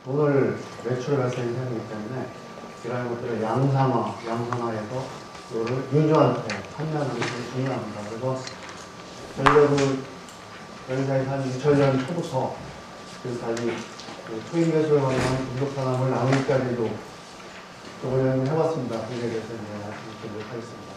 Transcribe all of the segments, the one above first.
돈을 매출을 발생해야 하기 때문에 이러한 것들을 양산화해서 이거를 유저한테 판매하는 것이 중요합니다. 그래서 저희가 저희가 한 2000년 초부터 지금까지 초임 개수를 활용한 분석 산업을 나누기까지도 조금 해봤습니다. 거기에 대해서 말씀드리도록 하겠습니다.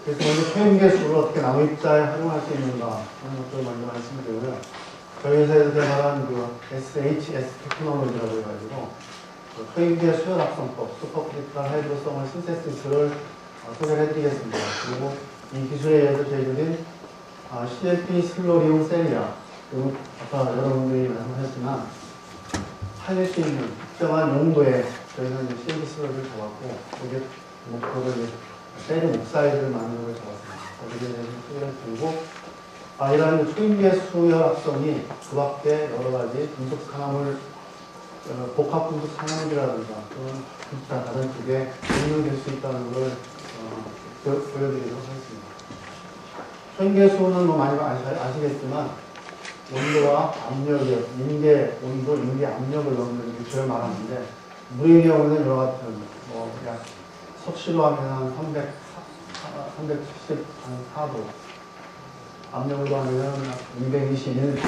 그래서 먼저 초임 개수를 어떻게 나무입자에 활용할 수 있는가 하는 것들을 먼저 말씀드리고요. 저희 회사에서 개발한 SHS 테크놀로지라고 해가지고 초임 개수 합성법, 슈퍼크리티컬 하이드로소멀 신세시스를 소개를 해드리겠습니다. 그리고 이 기술에 의해서 저희들이 CLP 슬로리움 셀이야, 그리고 아까 여러분들이 말씀하셨지만 살릴 수 있는 특정한 용도에 저희는 CLP 슬로리를 잡았고, 거기에 목표를 세륨 옥사이드를 만드는 걸 잡았습니다. 거기에 대해서 소개를 드리고, 이러한 초임계수 혈합성이 그 밖에 여러 가지 분석 산업을, 복합 분석 산업이라든가, 또는 다른 쪽에 응용될 수 있다는 걸 보여드리도록 하겠습니다. 초임계수는 뭐 많이 아시겠지만, 온도와 압력이요, 인계 온도, 인계 압력을 넣는 기술을 말하는데, 물의 경우는 이와 같은, 약 섭씨로 하면 한 374도, 압력으로 하면 221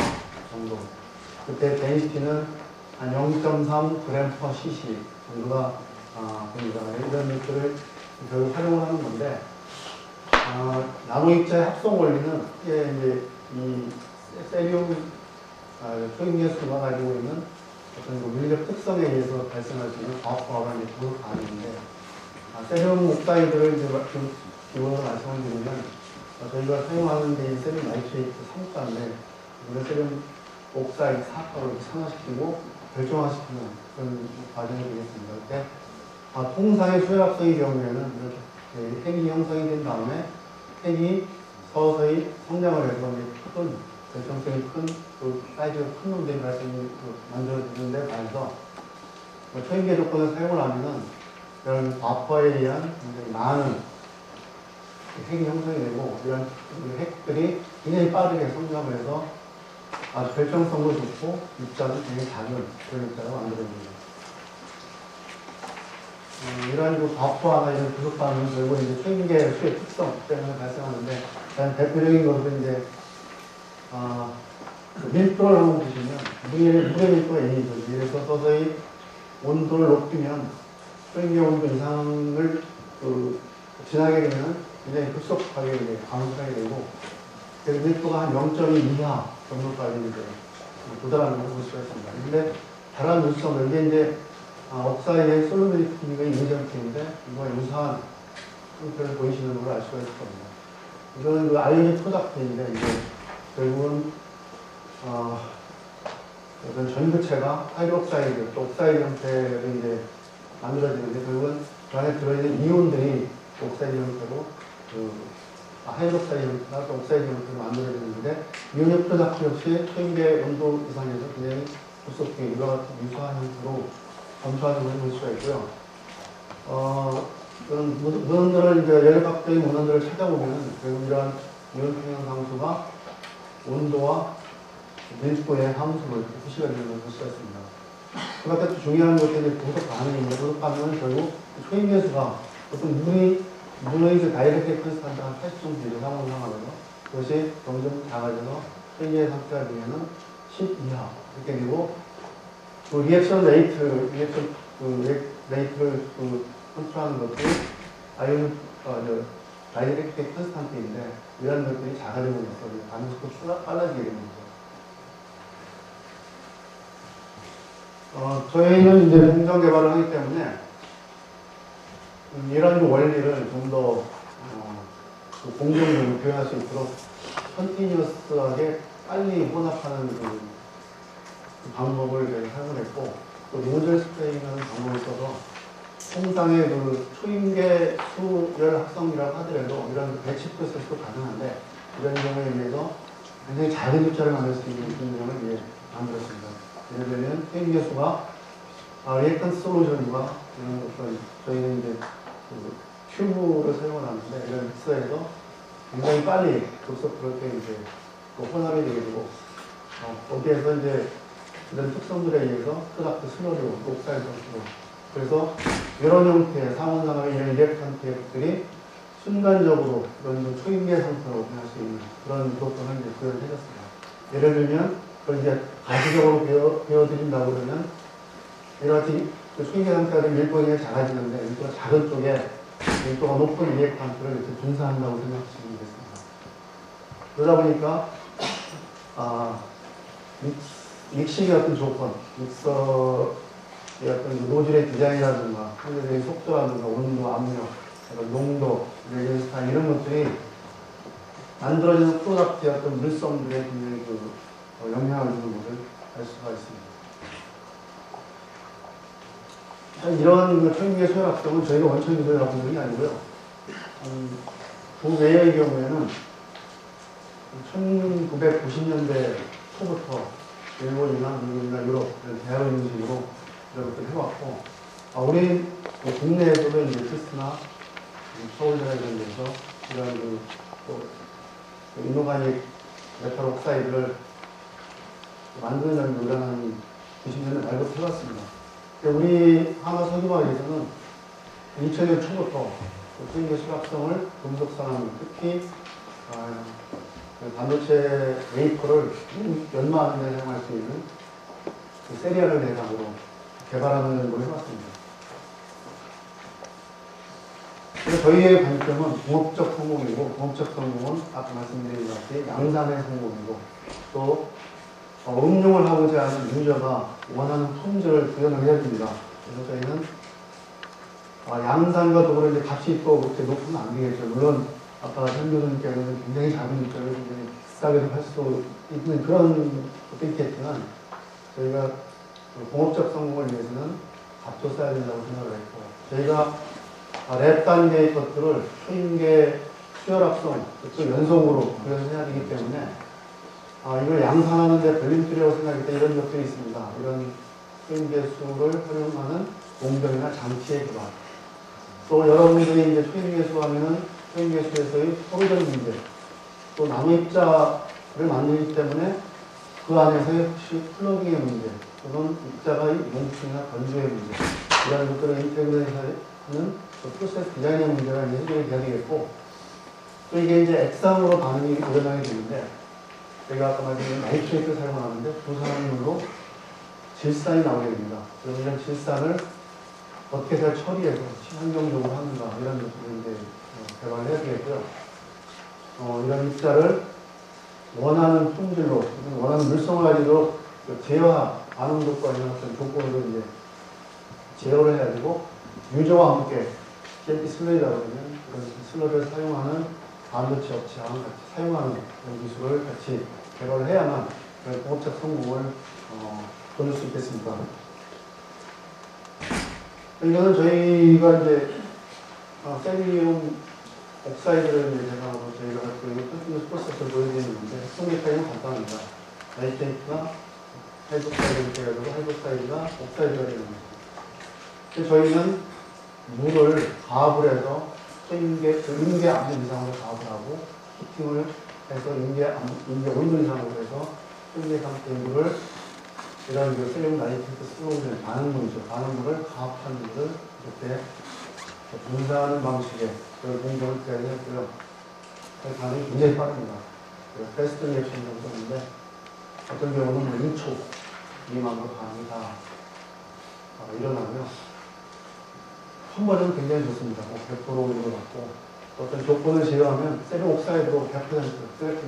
정도. 그때 데니시티는 한 0.3g/cc 정도가 됩니다. 이런 것들을 결국 활용을 하는 건데, 나노입자의 합성 원리는 이제 이 세륨 초임계수가 가지고 있는 어떤 물리적 특성에 의해서 발생할 수 있는 과학화가 이제 그걸 가능한데, 세륨 옥사이드를 이제 기본으로 말씀을 드리면, 저희가 사용하는 게 세륨 나이트레이트 3가인데, 이걸 세륨 옥사이드 4가로 산화시키고 결정화시키는 그런 과정이 되겠습니다. 이렇게 통상의 수혈합성의 경우에는 이렇게 핵이 형성이 된 다음에 핵이 서서히 성장을 해서 큰, 결정성이 큰, 또 사이즈가 큰 놈들이 만들어지는데 반해서 초임계 조건을 사용을 하면은 이런 바퍼에 의한 굉장히 많은 핵이 형성이 되고, 이런 핵들이 굉장히 빠르게 성장을 해서 아주 결정성도 좋고 입자도 굉장히 작은 그런 입자가 만들어집니다. 이러한 바퍼나 이런 부속 반응은 결국 이제 초임계 수의 특성 때문에 발생하는데, 가장 대표적인 것은 이제 밀도를 한번 보시면 물의 밀도가 A죠. 그래서 서서히 온도를 높이면 초임계 온도 이상을 지나게 되면 굉장히 급속하게 감소하게 되고, 그래서 밀도가 한 0.2 이하 정도까지 이제 도달하는 걸 볼 수가 있습니다. 근데 다른 물성들, 이게 이제 옥사이드의 솔루빌리티의 이미전트인데, 이거와 유사한 형태를 보이시는 걸 알 수가 있을 겁니다. 이거는 아이오닉 프로덕트인데, 이제 결국은 어떤 전구체가 하이드록사이드, 또 옥사이드 형태를 이제 만들어지는데, 결국은 그 안에 들어있는 이온들이 옥사이드 형태로 하이드록사이드 형태나 또 옥사이드 형태로 만들어지는데, 이온의 프로덕트 역시 초임계 온도 이상에서 굉장히 급속하게 이와 같은 유사한 형태로 검토하는 것을 볼 수가 있고요. 그런 문헌들을, 이제 열역학적인 문헌들을 찾아보면 결국 이러한 이온 평형 상수가 온도와 밀도의 함수로 이렇게 표시가 되는 것을 볼 수가 있습니다. 그 밖에 또 중요한 것이 이제 부속 반응입니다. 부속 반응은 결국 초임계수가 어떤 물의 다이렉트 컨스탄트 한 80 정도 이상으로 상하면서 그것이 점점 작아져서 초임계 상태가 되면은 10 이하 이렇게 되고, 리액션 레이트를 컨트롤하는 것들이 아이온 다이렉트 컨스탄트인데, 이런 것들이 작아지면서 반응 속도가 빨라지게 됩니다. 저희는 이제 공정 개발을 하기 때문에 이런 원리를 좀 더 공정적으로 표현할 수 있도록 컨티뉴어스하게 빨리 혼합하는 그 방법을 저희가 사용을 했고, 또 노즐 스프레잉이라는 방법을 써서 통상의 그 초임계 수열 합성이라고 하더라도 이런 배치 프로세스도 가능한데 이런 경우에 비해서 굉장히 작은 입자를 만들 수 있는 공정을 만들었습니다. 예를 들면 초임계 수가 리액턴트 솔루션과 이런 것들 저희는 이제 그 튜브를 사용을 하는데 이런 믹서에서 굉장히 빨리 급속도로 이제 또 혼합이 되게 되고 거기에서 이제 이런 특성들에 의해서 프로덕트 슬러리로 옥사이드 형태로 그래서 이런 형태의 상온상하의 이런 이렉턴트의 것들이 순간적으로 이런 좀 초임계 상태로 변할 수 있는 그런 프로토를 이제 구현을 해줬습니다. 예를 들면 그걸 이제 가시적으로 배워드린다고 그러면 이렇게 그 초임계 상태가 좀 밀도가 작아지는데 밀도가 작은 쪽에 밀도가 높은 이렉턴트를 이렇게 분산한다고 생각하시면 되겠습니다. 그러다 보니까 믹싱의 어떤 조건, 믹서의 어떤 노즐의 디자인이라든가 상대적인 속도라든가 온도, 압력, 농도, 스타일 이런 것들이 만들어지는 프로덕트의 어떤 물성들에 굉장히 영향을 주는 것을 알 수가 있습니다. 이런 초임계 소열 합성은 저희가 원천 기술을 하고 있는 게 아니고요. 국외의 경우에는 1990년대 초부터 일본이나 미국이나 유럽, 대학 형식으로 이런 것들을 해왔고, 우리 국내에서도 이제 테스트나 서울대나 이런 데서 이런 이노가닉 메탈 옥사이드를 만드는 연구를 한 90년대 말부터 해왔습니다. 우리 한화석유화학에서는 2000년 초부터 초임계 수합성을 금속산업, 특히 반도체 웨이퍼를 연마하는 데 사용할 수 있는 세리아를 대상으로 개발하는 연구를 해봤습니다. 그래서 저희의 관점은 공업적 성공이고, 공업적 성공은 아까 말씀드린 것 같이 양산의 성공이고, 또 응용을 하고자 하는 유저가 원하는 품질을 구현을 해야 됩니다. 그래서 저희는 양산과 더불어 이제 값이 또 그렇게 높으면 안 되겠죠. 물론 아까 현 교수님께서는 굉장히 작은 입자를 굉장히 비싸게도 할 수 있는 그런 것도 있겠지만 저희가 공업적 성공을 위해서는 값도 써야 된다고 생각을 했고 저희가 랩 단계의 것들을 초임계 수열합성, 또 연속으로 구현을 해야 되기 때문에 이걸 양산하는데 걸림돌이라고 생각할 때 이런 것들이 있습니다. 이런 초임계 수를 활용하는 공정이나 장치의 개발. 또 여러분들이 이제 초임계 수 하면은 초임계 수에서의 토르전 문제, 또 나무입자를 만들기 때문에 그 안에서의 혹시 플러깅의 문제, 또는 입자가 뭉침이나 건조의 문제, 이런 것들을 인테그레이션 하는 프로세스 디자인의 문제가 이제 해결이 돼야 되겠고, 또 이게 이제 액상으로 반응이 일어나게 되는데, 제가 아까 말씀드린 나이트레이트를 사용하는데 부산물로 질산이 나오게 됩니다. 그럼 이런 질산을 어떻게 잘 처리해서 친환경적으로 하는가, 이런 것들을 이제 개발을 해야 되겠고요. 이런 입자를 원하는 품질로, 원하는 물성을 가지고 제어와 반응도과 이런 어떤 조건으로 이제 제어를 해야 되고, 유저와 함께 CLP 슬러리라고 하면 그런 슬러리를 사용하는 반도체 업체와 같이 사용하는 그런 기술을 같이 개발을 해야만 그런 공업적 성공을 거둘 수 있겠습니다. 이거는 저희가 이제 셀리움 옥사이드를 이제 대상으로 저희가 그 프로세스를 보여드리는데 핵성계까지는 간단합니다. 나이트레이트가 하이드록사이드 이렇게 해가지고 하이드록사이드가 옥사이드가 되는 거죠. 저희는 물을 가압을 해서 임계 압력 이상으로 가압을 하고 히팅을 해서 임계 온도 이상으로 해서 초임계 상태의 물을 이런 셀리움 나이트레이트 슬로우된 반응물이죠. 반응물을 가압한 물을 이렇게 분사하는 방식의 그런 공정을 구현했고요. 반응이 굉장히 빠릅니다. 패스트 리액션 정도 있는데 어떤 경우는 2초 미만으로 반응이 다 일어나고요. 컨버전은 굉장히 좋습니다. 100% 일어났고 어떤 조건을 제어하면 세륨 옥사이드로 100%, 100%.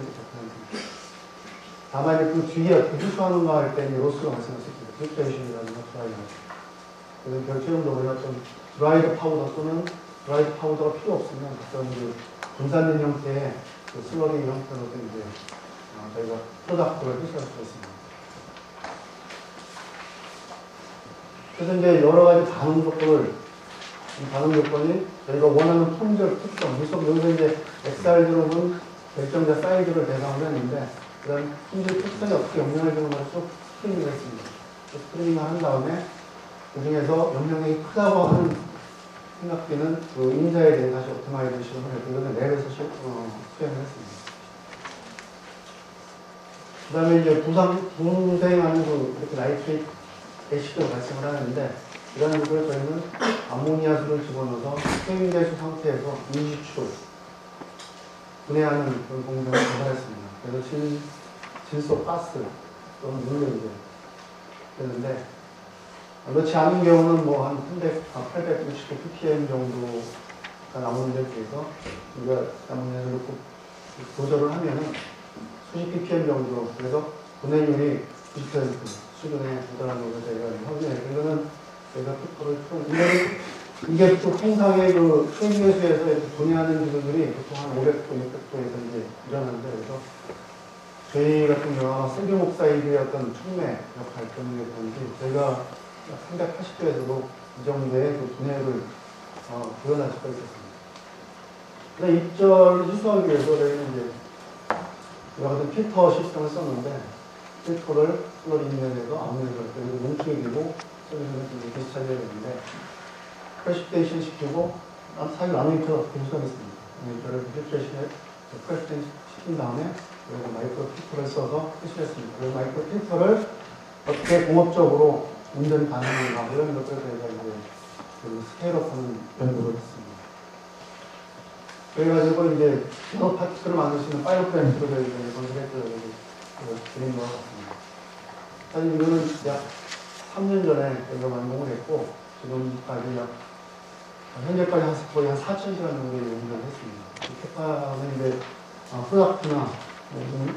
다만 그 뒤에 어떻게 흡수하는가 할 때 로스가 발생할 수 있습니다. 필트레이션이라든가 드라이브. 그래서 결정적으로 우리가 좀 드라이드 파우더 또는 드라이드 파우더가 필요 없으면 어떤 분산된 형태의 슬러리 형태로 이제 저희가 프로덕트를 회수할 수 있습니다. 그래서 이제 여러 가지 반응 조건을 이 반응 요건이 저희가 원하는 품질 특성, 물속 여기서 이제 XR 결정자 사이즈를 대상으로 했는데, 그런 품질 특성이 어떻게 영향을 주는 것을 쭉 스크리닝을 했습니다. 스크리닝을 한 다음에, 그 중에서 영향력이 크다고 하는 생각되는 그 인자에 대해 다시 오토마이제이션을 했고, 이거는 랩에서 수행을 했습니다. 그 다음에 이제 부생하는 그 이렇게 나이트레이트 애시드가 발생을 하는데, 이런 것을 저희는 암모니아수를 집어넣어서 수행계수 상태에서 인시추 분해하는 그런 공정을 개발했습니다. 그래서 질소 가스 또는 물로 이제 되는데, 그렇지 않은 경우는 뭐 한 860 ppm 정도가 나오는 데 비해서 우리가 암모니아를 넣고 조절을 하면은 수십 ppm 정도로, 그래서 분해율이 90% 수준에 도달하는 것을 저희가 확인했고, 이거는 저희가 특허를 이게 또 통상의 그 수행계수에서 이렇게 분해하는 기술들이 보통 한 500도, 600도에서 이제 일어나는데, 그래서 저희 같은 경우는 아마 소듐 옥사이드의 어떤 촉매 역할 때문이었던지 저희가 380도에서도 이 정도의 그 분해를 구현할 수가 있었습니다. 그래서 입절을 희소하기 위해서 저희는 이제 여러 가지 필터 시스템을 썼는데, 필터를 플로리면에서 암모니아를 그리고 뭉치게 되고 솔루션을 이렇게 차지해야 되는데, 프레시테이션 시키고 사실 나노미터 분석했습니다. 나노미터를 프레시테이션 시킨 다음에 그리고 마이크로 필터를 써서 회수했습니다. 그리고 마이크로 필터를 어떻게 공업적으로 운전 가능한가 이런 것들을 저희가 이제 그 스케일업하는 연구를 했습니다. 그래가지고 이제 나노 파티클을 만들 수 있는 파이어프렌트를 저희가 건설했죠. 드린 것 같습니다. 사실 이거는 약 3년 전에 저희가 완공을 했고, 지금까지 현재까지 거의 한 4,000시간 정도의 연구를 했습니다. 이 캐파는 이제 프로덕트나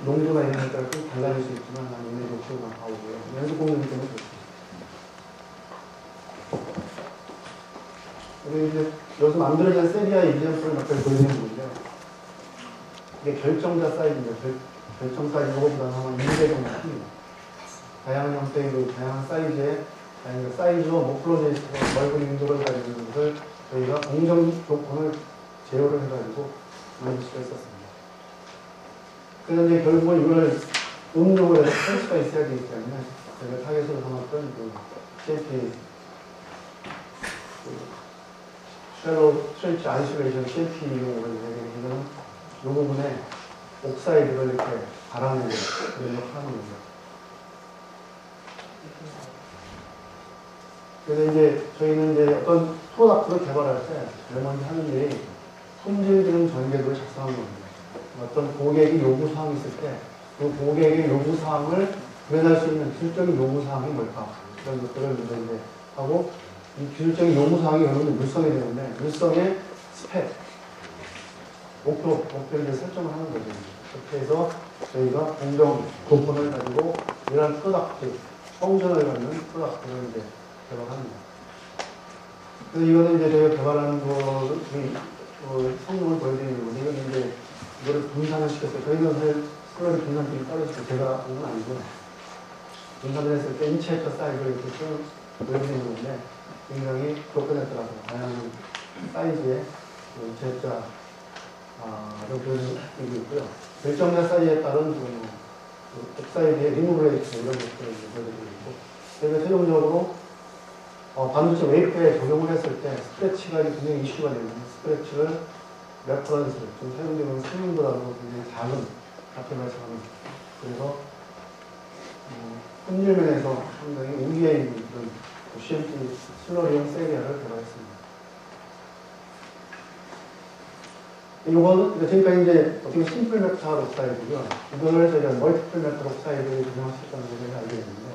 용도나 이런 것에 따라 좀 달라질 수 있지만, 얘네 목표가 나오고요. 연습 공연이 때문에 그렇습니다. 그리고 이제 여기서 만들어진 세리아 이지엠플을 몇 가지 보여드리는 건데요. 이게 결정자 사이즈입니다. 결정 사이즈 이거보다는 한 2배 정도 큽니다. 다양한 형태의 그 다양한 사이즈의 사이즈와 모플로제이스와 넓은 인도를 가지고 것을 저희가 공정 조건을 제어를 해가지고 만들 수가 있었습니다. 그래서 이제 결국은 이걸 응용을 해서 할 수가 있어야 되기 때문에 저희가 타겟으로 삼았던 그 CLP, 쉘로 스트레치 아이솔레이션 CLP 이용으로 이거는 이 부분에 옥사이드를 이렇게 갈아내는 그런 역할을 하는 겁니다. 그래서 이제 저희는 이제 어떤 프로덕트를 개발할 때 제일 먼저 하는 일이 품질 기능 전개도를 작성하는 겁니다. 어떤 고객이 요구사항이 있을 때 그 고객의 요구사항을 구현할 수 있는 기술적인 요구사항이 뭘까? 그런 것들을 이제 하고, 이 기술적인 요구사항이 여러분들 물성이 되는데, 물성의 스펙, 목표를 이제 설정을 하는 거죠. 그렇게 해서 저희가 공정 조건을 가지고 이러한 프로덕트, 성전을 갖는 프로덕트를 이제 개발합니다. 그래서 이거는 이제 저희가 개발하는 거를 성능을 보여드리는 건데, 이건 이제 이거를 분산을 시켰어요. 저희는 사실 슬러리 분산기를 따로 있고 제가 하는 건 아니고, 분산을 했을 때 인체터 사이즈를 이렇게 보여드리는 건데, 굉장히 조건에 따라서 다양한 사이즈의 인체자 보여드리고 있고요. 결정자 사이즈에 따른 그 사이즈의 리무브레이트 이런 것들을 보여드리고 있고, 저희가 최종적으로 반도체 웨이프에 적용을 했을 때 스크래치가 굉장히 이슈가 되는 스크래치를 레퍼런스, 좀 사용되는 성능보다도 굉장히 작은 같은 발생하는, 그래서 품질면에서 상당히 우위에 있는 그런 CMP 슬러리형 세리아를 개발했습니다. 이거는 저희가 이제 어떻게 심플 메탈 옥사이드고요. 이거를 저희가 멀티플 메탈 옥사이드를 적용했었다는 것을 알게 됐는데,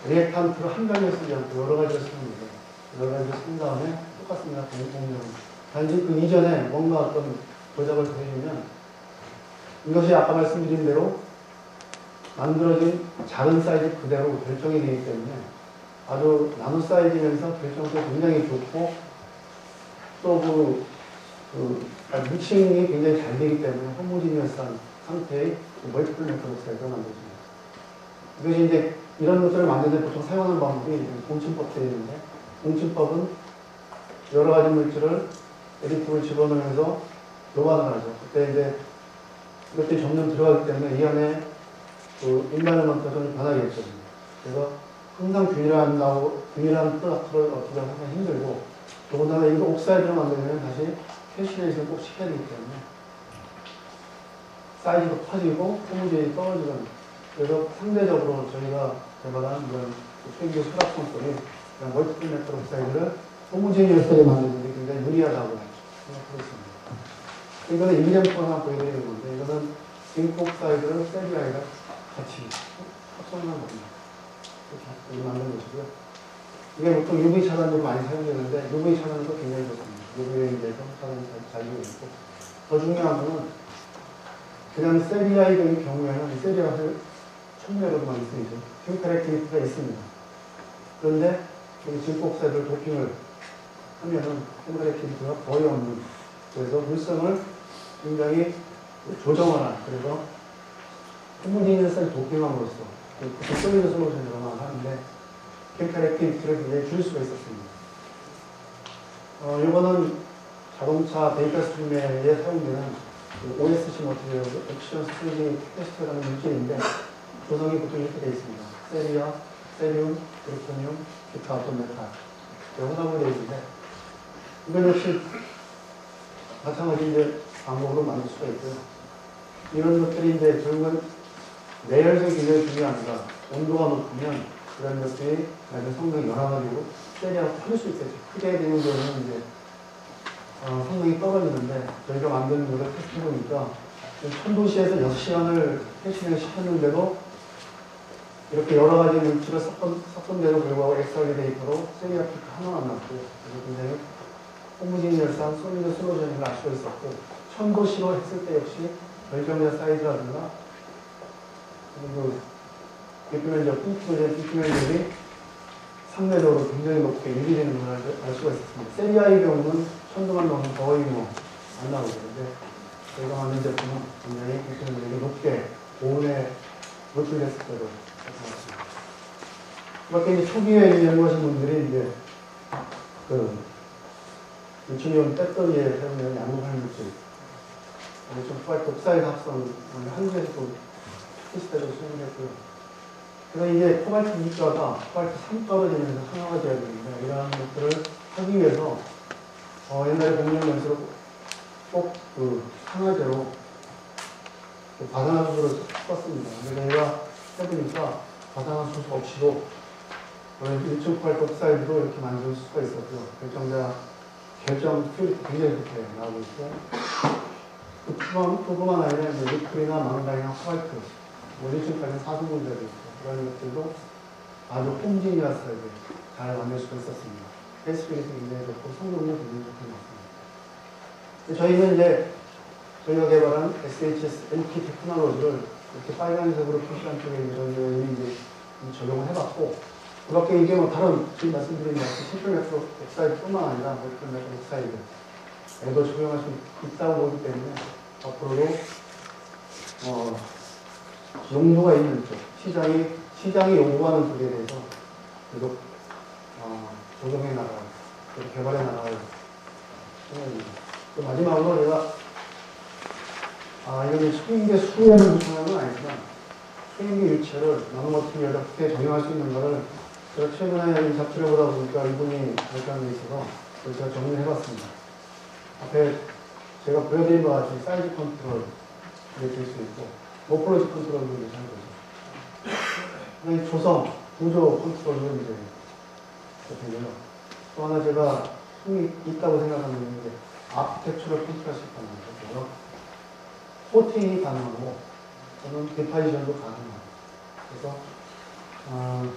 리액탄트를 한 가지를 쓰지 않고 여러 가지를 쓰는 거죠. 여러 가지를 쓴 다음에 똑같습니다. 공정. 단지 그 이전에 뭔가 어떤 조작을 더해주면 이것이 아까 말씀드린 대로 만들어진 작은 사이즈 그대로 결정이 되기 때문에 아주 나노 사이즈면서 결정도 굉장히 좋고, 또 믹싱이 굉장히 잘 되기 때문에 호모지니어스한 상태의 멀티플 메탈 옥사이드가 만들어집니다. 이것이 이제 이런 것들을 만드는 데 보통 사용하는 방법이 공침법 되어 있는데, 공침법은 여러 가지 물질을 에디티브를 집어넣으면서 노반을 하죠. 그때 이제 이것들이 점점 들어가기 때문에 이 안에 그 인바이러먼트가 좀 변하겠죠. 그래서 항상 균일한 프로덕트를 얻기가 상당히 힘들고, 더군다나 이거 옥사이드로 만들면 다시 캐시레이션을 꼭 시켜야 되기 때문에 사이즈도 커지고 호모제이 떨어지거든요. 그래서 상대적으로 저희가 개발한 이런 최기의 수락성법이 멀티플 메탈 옥사이드를 호모제이어스하게 만드는 게 굉장히 유리하다고 생각하고 있습니다. 이거는 인젠프로 하나 보여드리는 건데, 이거는 징크 옥사이드를 세리아이랑 같이 합성한 겁니다. 이렇게 만든 것이고요. 이게 보통 UV 차단으로 많이 사용되는데, UV 차단도 굉장히 좋습니다. UV에 대해서 차단이 잘 되고 있고, 더 중요한 거는 그냥 세리아이의 경우에는 세리아를 촉매로도 많이 쓰이죠. 퓨카렉티비티가 있습니다. 그런데 여기 징크옥사이드를 도핑을 하면은 퓨카렉티비티가 거의 없는, 그래서 물성을 굉장히 조정하는, 그래서 호모지니어스를 도핑함으로써 그 솔리드 솔루션으로만 하는데 퓨카렉티비티를 굉장히 줄 수가 있었습니다. 이거는 자동차 데이터 스트림에 사용되는 OSC 머티리얼, 액션 스트리밍 테스트라는 물질인데, 조성이 보통 이렇게 되어 있습니다. 세리아, 세리움, 그루토늄, 기타 어떤 메탈. 혼합으로 되어 있는데, 이건 역시 마찬가지 이제 방법으로 만들 수가 있고요. 이런 것들이 이제 결국은 내열성이 굉장히 중요합니다. 온도가 높으면 그런 것들이 나중에 성능이 열어가지고 세리아가 터질 수 있겠죠. 크게 되는 경우는 이제 성능이 떨어지는데, 저희가 만든 것을 테스트해보니까 1000도씨에서 6시간을 캐시를 시켰는데도 이렇게 여러 가지 물질을 섞은데도 불구하고 XRD 데이터로 세리아 피크 하나도 안 났고요. 그래서 굉장히 호모지니어스한 솔리드 솔루션을 알 수가 있었고, 1000도씨로 했을 때 역시 결정자 사이즈라든가 그리고 비트면적이 상대적으로 굉장히 높게 유지되는 걸 알 수가 있었습니다. 세리아의 경우는 1000도만 넣으면 거의 안 나오는데, 저희가 만든 제품은 굉장히 비트면적이 높게 고온에 노출됐을 때도 나타났습니다. 그렇게 이제 초기에 연구하신 분들이 이제 리튬이온 배터리에 사용되는 양극할 물질, 독사의 합성을 한국에서도 테스트로 수행했고요. 그래서 이제 코발트 2가가 코발트 3 떨어지면서 상하가 되어야 되는데, 이러한 것들을 하기 위해서 옛날에 공룡 연수로 꼭 상하제로 바산화수소를 썼습니다. 근데 저희가 해보니까 바산화수소 없이도 리튬 코발트 옥사이드로 이렇게 만들 수가 있었고요. 결정 퓨리티 굉장히 좋게 나오고 있고, 그뿐만 아니라 니클이나 망간이나 코발트, 리튬까지 4등분자도 있고, 그런 것들도 아주 홈지니어스하게 잘 만들 수가 있었습니다. 패스피리티 굉장히 좋고, 성능도 굉장히 좋게 나왔습니다. 저희는 이제 저희가 개발한 SHS NT 테크놀로지를 이렇게 빨간색으로 표시한 쪽에 저희는 이제 적용을 해봤고, 그렇게 이게 다른, 지금 말씀드린 심플메탈 옥사이드뿐만 아니라 멀티플메탈 옥사이드에도 적용할 수 있다고 보기 때문에 앞으로도 용도가 있는 쪽, 시장이 요구하는 쪽에 대해서 계속 적용해 나가요. 개발해 나가요. 마지막으로 제가 이건 소인계 수에는 구성한 건 아니지만, 소인계 유체를 나노머티리얼에 어떻게 적용할 수 있는 것을 제가 최근에 이 잡지를 보다 보니까 이분이 발표한 데 있어서 제가 정리를 해봤습니다. 앞에 제가 보여드린 바와 같이 사이즈 컨트롤 이렇게 될 수 있고, 모폴로지 컨트롤도 괜찮은 거죠. 조성, 구조 컨트롤도 이제 되고요. 또 하나 제가 힘이 있다고 생각하는 게 아키텍처를 컨트롤할 수 있다는 거죠. 코팅이 가능하고, 또는 디파이션도 가능하고. 그래서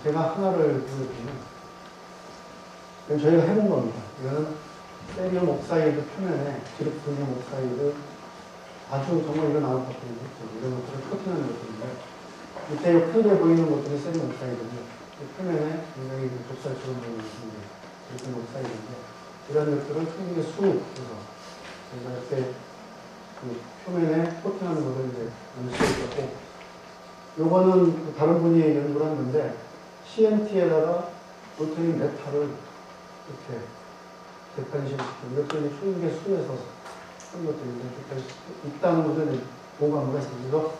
제가 하나를 보여드리면, 이건 저희가 해본 겁니다. 이거는 세리움 옥사이드 표면에 지르토늄 옥사이드, 아주 정말 이거 나올 것 같은 이런 것들을 코팅하는 것들인데, 밑에 크게 보이는 것들이 세리움 옥사이드인데, 표면에 굉장히 독살처럼 보이는 것인데, 지르토늄 옥사이드인데, 이런 것들을 크게 수해서 저희가 이렇게 표면에 코팅하는 것을 이제 연습을 했고, 요거는 다른 분이 연구를 했는데, CNT에다가 플루토늄 메탈을 이렇게 데파니션 시키는 이것도 이제 초인계 순에서 하는 것도 있다는 것을 보고가 있어서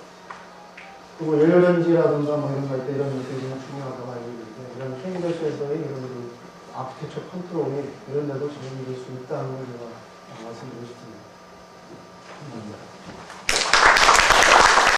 그리고 연료전지라든가 뭐 이런 거 할 때 이런 것들이 좀 중요하다고 알고 있는데 이런 초인계 수에서의 이런 그 아키텍처 컨트롤이 이런 데도 적용될 수 있다는 걸 제가